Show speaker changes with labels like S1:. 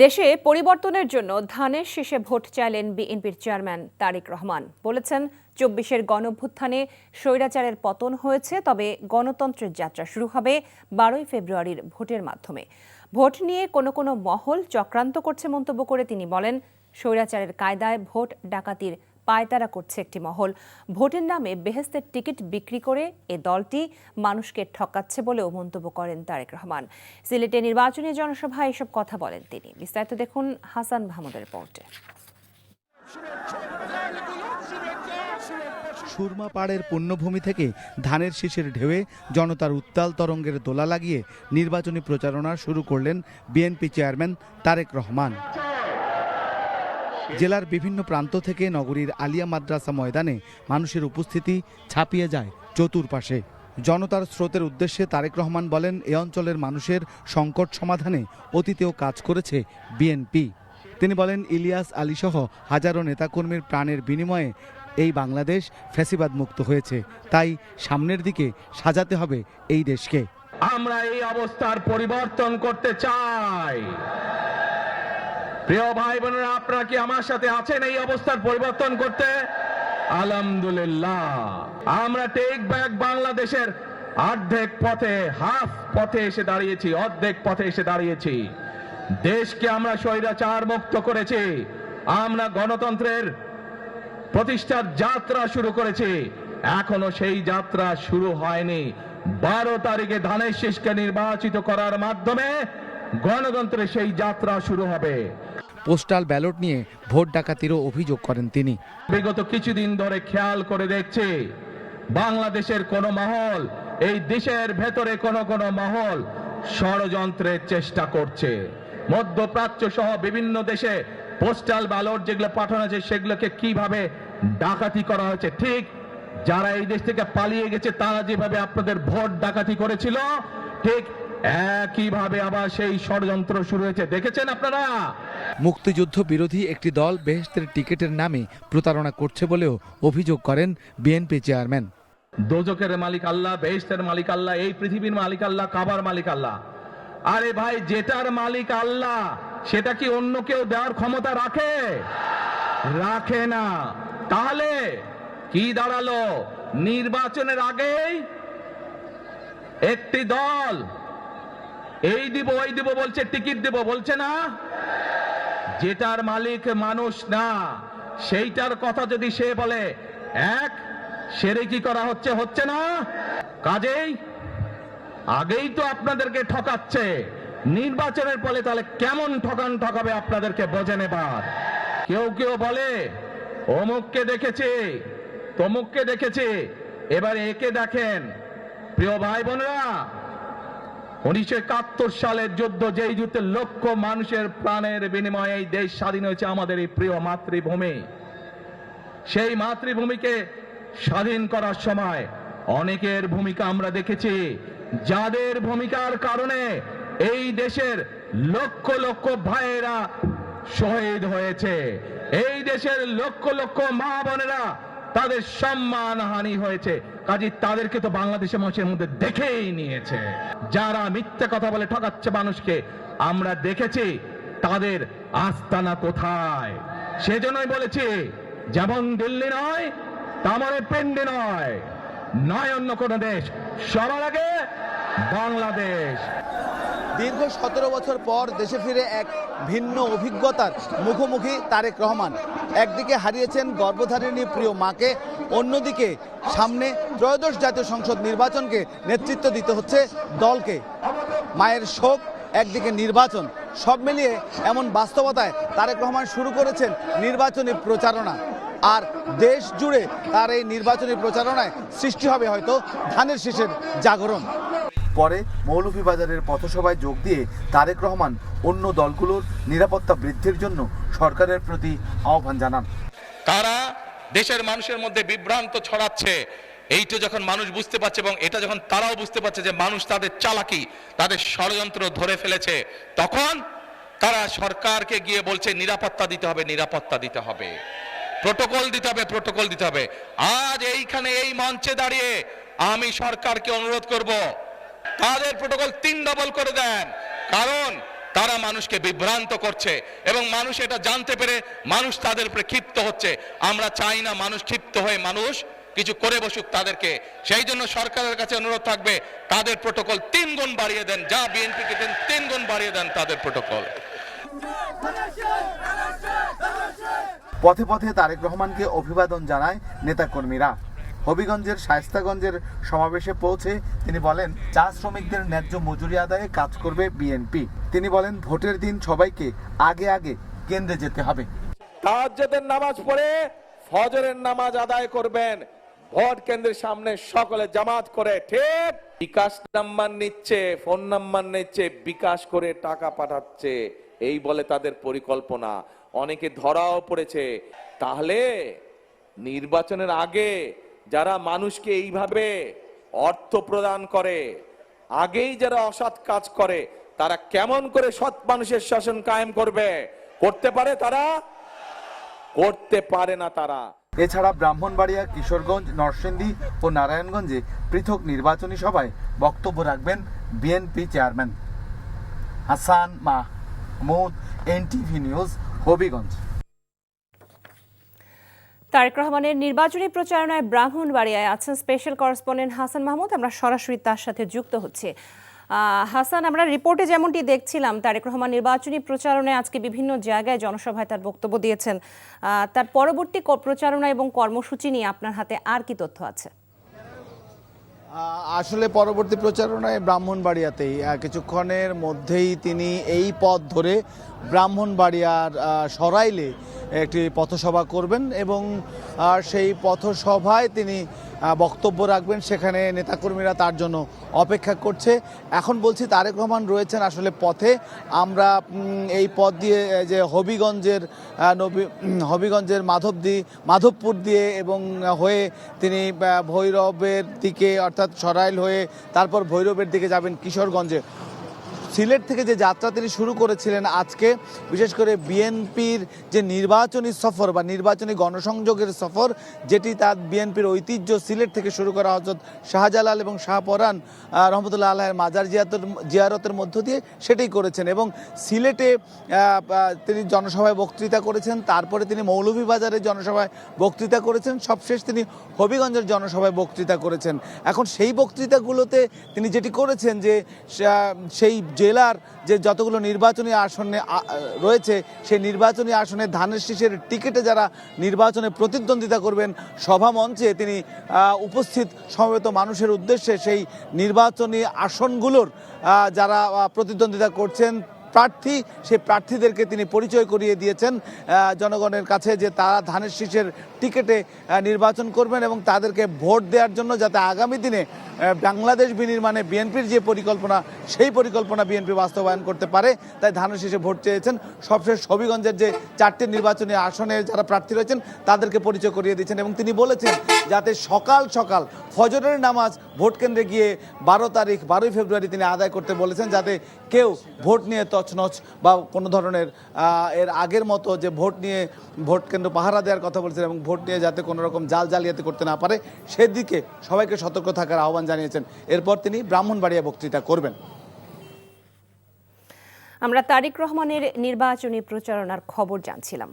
S1: দেশে পরিবর্তনের জন্য ধানের শীষে ভোট চাইলেন বিএনপির চেয়ারম্যান তারেক রহমান। বলেছেন, ২৪-এর গণঅভ্যুত্থানে স্বৈরাচারের পতন হয়েছে, তবে গণতন্ত্রের যাত্রা শুরু হবে ১২ই ফেব্রুয়ারির ভোটের মাধ্যমে। ভোট নিয়ে কোনো মহল চক্রান্ত করছে মন্তব্য করে তিনি বলেন, স্বৈরাচারের কায়দায় ভোট ডাকাতির পায়তারা করছে একটি মহল। ভোটের নামে বেহেশতের টিকিট বিক্রি করে এ দলটি মানুষকে ঠকাচ্ছে বলেও মন্তব্য করেন তারেক রহমান। সিলেটে নির্বাচনী জনসভায় এসব কথা বলেন তিনি। বিস্তারিত দেখুন হাসান মাহমুদের রিপোর্টে।
S2: সুরমা পাড়ের পুণ্যভূমি থেকে ধানের শীষের ঢেউয়ে জনতার উত্তাল তরঙ্গের দোলা লাগিয়ে নির্বাচনী প্রচারণা শুরু করলেন বিএনপি চেয়ারম্যান তারেক রহমান। জেলার বিভিন্ন প্রান্ত থেকে নগরীর আলিয়া মাদ্রাসা ময়দানে মানুষের উপস্থিতি ছাপিয়ে যায় চতুর্পাশে। জনতার স্রোতের উদ্দেশ্যে তারেক রহমান বলেন, এ অঞ্চলের মানুষের সংকট সমাধানে অতীতেও কাজ করেছে বিএনপি। তিনি বলেন, ইলিয়াস আলী সহ হাজারো নেতাকর্মীর প্রাণের বিনিময়ে এই বাংলাদেশ ফ্যাসিবাদ মুক্ত হয়েছে, তাই সামনের দিকে সাজাতে হবে এই দেশকে।
S3: আমরা এই অবস্থার পরিবর্তন করতে চাই। প্রিয় ভাই বোনেরা, আপনারা কি আমার সাথে আছেন এই অবস্থার পরিবর্তন করতে? আলহামদুলিল্লাহ। আমরা টেক ব্যাক বাংলাদেশের অর্ধেক পথে এসে দাঁড়িয়েছি। দেশকে আমরা স্বৈরাচার মুক্ত করেছি। আমরা গণতন্ত্রের প্রতিষ্ঠার যাত্রা শুরু করেছি। এখনো সেই যাত্রা শুরু হয়নি। 12 তারিখে ধানের শীষকে নির্বাচিত করার মাধ্যমে গণতন্ত্রের সেই যাত্রা শুরু হবে।
S2: পোস্টাল ব্যালট নিয়ে ভোট ডাকাতিরও অভিযোগ করেন তিনি।
S3: বিগত কিছুদিন ধরে খেয়াল করে দেখছে, বাংলাদেশের কোন মহল, এই দেশের ভেতরে কোন মহল ষড়যন্ত্রের চেষ্টা করছে। মধ্যপ্রাচ্য সহ বিভিন্ন দেশে পোস্টাল ব্যালট যেগুলো পাঠানো হয়েছে সেগুলোকে কিভাবে ডাকাতি করা হয়েছে, ঠিক যারা এই দেশ থেকে পালিয়ে গেছে তারা যেভাবে আপনাদের ভোট ডাকাতি করেছিল, ঠিক একইভাবে আবার সেই ষড়যন্ত্র শুরু হয়েছে। দেখেছেন আপনারা?
S2: মুক্তিযুদ্ধ বিরোধী একটি দল বেহেশতের টিকিটের নামে প্রতারণা করছে বলেও অভিযোগ করেন বিএনপি চেয়ারম্যান।
S3: দোজখের মালিক আল্লাহ, বেহেশতের মালিক আল্লাহ, এই পৃথিবীর মালিক আল্লাহ, কাবার মালিক আল্লাহ। আরে ভাই, যেটার মালিক আল্লাহ সেটা কি অন্য কেউ দেওয়ার ক্ষমতা রাখে না। তাহলে কি দাঁড়ালো? নির্বাচনের আগেই একটি দল এই দিব ওই দিব বলছে, টিকিট দেব বলছে না। যেটার মালিক মানুষ না, সেইটার কথা যদি সে বলে, সেরেকি করা হচ্ছে না। কাজেই আগেই তো আপনাদেরকে ঠকাচ্ছে। নির্বাচনের ফলে তাহলে কেমন ঠকাবে আপনাদেরকে বোঝেন। এবার কেউ বলে অমুককে দেখেছে, তমুককে দেখেছে, এবার একে দেখেন। প্রিয় ভাই বোনেরা, 1971 সালের যুদ্ধ, যেই যুদ্ধে লক্ষ মানুষের প্রাণের বিনিময়ে এই দেশ স্বাধীন হয়েছে, আমাদের এই প্রিয় মাতৃভূমি। সেই মাতৃভূমিকে স্বাধীন করার সময় অনেকের ভূমিকা আমরা দেখেছি, যাদের ভূমিকার কারণে এই দেশের লক্ষ ভাইয়েরা শহীদ হয়েছে। এই দেশের লক্ষ মা বোনেরা তাদের সম্মান হানি হয়েছে। কাজে তাদেরকে তো বাংলাদেশের মানুষের মধ্যে দেখেই নিয়েছে। যারা মিথ্যা কথা বলে ঠকাচ্ছে মানুষকে, আমরা দেখেছি তাদের আস্তানা কোথায়। সেজন্যই বলেছি, যেমন দিল্লি নয় তেমন পেন্ডি নয় অন্য কোন দেশ, সবার আগে বাংলাদেশ।
S2: দীর্ঘ 17 বছর পর দেশে ফিরে এক ভিন্ন অভিজ্ঞতার মুখোমুখি তারেক রহমান। একদিকে হারিয়েছেন গর্ভধারিণী প্রিয় মাকে, অন্যদিকে সামনে ত্রয়োদশ জাতীয় সংসদ নির্বাচনকে নেতৃত্ব দিতে হচ্ছে দলকে। মায়ের শোক, একদিকে নির্বাচন, সব মিলিয়ে এমন বাস্তবতায় তারেক রহমান শুরু করেছেন নির্বাচনী প্রচারণা। আর দেশ জুড়ে তার এই নির্বাচনী প্রচারণায় সৃষ্টি হবে হয়তো ধানের শীষের জাগরণ। পরে মৌলভীবাজারের পথসভায় যোগ দিয়ে তারেক রহমান অন্য দলগুলোর নিরাপত্তা বৃদ্ধির জন্য সরকারের প্রতি আহ্বান জানান।
S4: তারা দেশের মানুষের মধ্যে বিভ্রান্ত ছড়াচ্ছে, এইটা যখন মানুষ বুঝতে পারছে এবং এটা যখন তারাও বুঝতে পারছে যে মানুষ তাদের চালাকি, তাদের ষড়যন্ত্র ধরে ফেলেছে, তখন তারা সরকারকে গিয়ে বলছে নিরাপত্তা দিতে হবে, প্রোটোকল দিতে হবে। আজ এইখানে এই মঞ্চে দাঁড়িয়ে আমি সরকারকে অনুরোধ করব, তাদের প্রোটোকল 3 ডবল করে দেন। কারণ তারা মানুষকে বিভ্রান্ত করছে এবং মানুষ এটা জানতে পেরে মানুষ তাদের উপরে ক্ষিপ্ত হচ্ছে। আমরা চাই না মানুষ ক্ষিপ্ত হয়ে মানুষ কিছু করে বসুক তাদেরকে। সেই জন্য সরকারের কাছে অনুরোধ থাকবে তাদের প্রোটোকল 3 গুণ বাড়িয়ে দেন, যা বিএনপিকে দেন 3 গুণ বাড়িয়ে দেন তাদের প্রোটোকল।
S2: পথে পথে তারেক রহমানকে অভিবাদন জানায় নেতাকর্মীরা। হবিগঞ্জের শায়েস্তাগঞ্জের সমাবেশে পৌঁছে তিনি বলেন, চা শ্রমিকদের ন্যায্য মজুরি আদায়ে কাজ করবে বিএনপি। তিনি বলেন, ভোটের দিন সবাইকে আগে আগে কেন্দ্রে যেতে হবে।
S5: তাহাজ্জুদের নামাজ পড়ে ফজরের নামাজ আদায় করবেন, ভোট কেন্দ্রের সামনে সকলে জামাত করে। ঠিক বিকাশ নাম্বার নিচ্ছে, ফোন নাম্বার নিচ্ছে, বিকাশ করে টাকা পাঠাচ্ছে, এই বলে তাদের পরিকল্পনা। অনেকে ধরাও পড়েছে। তাহলে নির্বাচনের আগে যারা মানুষকে এইভাবে অর্থ প্রদান করে, আগেই যারা অসৎ কাজ করে, তারা কেমন করে সৎ মানুষের শাসন কায়েম করবে? করতে পারে তারা? করতে পারে না তারা।
S2: এছাড়া ব্রাহ্মণবাড়িয়া, কিশোরগঞ্জ, নরসিংদী ও নারায়ণগঞ্জে পৃথক নির্বাচনী সভায় বক্তব্য রাখবেন বিএনপি চেয়ারম্যান। হাসান মাহমুদ, এনটিভি নিউজ, হবিগঞ্জ।
S1: তারেক রহমানের নির্বাচনী প্রচারণায় ব্রাহ্মণবাড়িয়ায় আছেন স্পেশাল করেসপন্ডেন্ট হাসান মাহমুদ। আমরা সরাসরি তার সাথে যুক্ত হচ্ছি। হাসান, আমরা রিপোর্টে যেমনটি দেখছিলাম, তারেক রহমান নির্বাচনী প্রচারণায় আজকে বিভিন্ন জায়গায় জনসভায় তার বক্তব্য দিয়েছেন। তার পরবর্তী প্রচারণা এবং কর্মসূচি নিয়ে আপনার হাতে আর কি তথ্য আছে?
S2: আসলে পরবর্তী প্রচারণায় ব্রাহ্মণবাড়িয়াতেই কিছুক্ষণের মধ্যেই তিনি এই পথ ধরে ব্রাহ্মণবাড়িয়ার সরাইলে একটি পথসভা করবেন এবং সেই পথসভায় তিনি বক্তব্য রাখবেন। সেখানে নেতাকর্মীরা তার জন্য অপেক্ষা করছে। এখন বলছি, তারেক রহমান রয়েছেন আসলে পথে। আমরা এই পথ দিয়ে যে হবিগঞ্জের মাধবপুর দিয়ে এবং হয়ে তিনি ভৈরবের দিকে অর্থাৎ সরাইল হয়ে তারপর ভৈরবের দিকে যাবেন কিশোরগঞ্জে। সিলেট থেকে যে যাত্রা তিনি শুরু করেছিলেন আজকে, বিশেষ করে বিএনপির যে নির্বাচনী সফর বা নির্বাচনী গণসংযোগের সফর, যেটি তার বিএনপির ঐতিহ্য, সিলেট থেকে শুরু করা হজরত শাহজালাল এবং শাহপরান রহমতুল্লাহ আলাইহির মাজার জিয়ারতের মধ্য দিয়ে সেটাই করেছেন এবং সিলেটে তিনি জনসভায় বক্তৃতা করেছেন। তারপরে তিনি মৌলভীবাজারের জনসভায় বক্তৃতা করেছেন। সবশেষ তিনি হবিগঞ্জের জনসভায় বক্তৃতা করেছেন। এখন সেই বক্তৃতাগুলোতে তিনি যেটি করেছেন যে সেই জেলার যে যতগুলো নির্বাচনী আসনে রয়েছে, সেই নির্বাচনী আসনে ধানের শীষের টিকিটে যারা নির্বাচনে প্রতিদ্বন্দ্বিতা করবেন, সভা মঞ্চে তিনি উপস্থিত সমবেত মানুষের উদ্দেশ্যে সেই নির্বাচনী আসনগুলোর যারা প্রতিদ্বন্দ্বিতা করছেন প্রার্থী, সেই প্রার্থীদেরকে তিনি পরিচয় করিয়ে দিয়েছেন জনগণের কাছে যে তারা ধানের শীষের টিকিটে নির্বাচন করবেন এবং তাদেরকে ভোট দেওয়ার জন্য যাতে আগামী দিনে বাংলাদেশ বিনির্মাণে বিএনপির যে পরিকল্পনা, সেই পরিকল্পনা বিএনপি বাস্তবায়ন করতে পারে, তাই ধানের শীষে ভোট চেয়েছেন। সবশেষ হবিগঞ্জের যে 4টি নির্বাচনী আসনে যারা প্রার্থী রয়েছেন তাদেরকে পরিচয় করিয়ে দিয়েছেন এবং তিনি বলেছেন যাতে সকাল সকাল ফজরের নামাজ ভোট কেন্দ্রে গিয়ে 12 ফেব্রুয়ারি তিনি আদায় করতে বলেছেন, যাতে কেউ ভোট নিয়ে তছনছ বা কোনো ধরনের এর আগের মতো যে ভোট কেন্দ্র পাহারা দেওয়ার কথা বলেছেন এবং ভোট নিয়ে যাতে কোনো রকম জালিয়াতি করতে না পারে, সেদিকে সবাইকে সতর্ক থাকার আহ্বান জানিয়েছেন। এরপর তিনি ব্রাহ্মণবাড়িয়া বক্তৃতা করবেন।
S1: আমরা তারেক রহমানের নির্বাচনী প্রচারণার খবর জানছিলাম।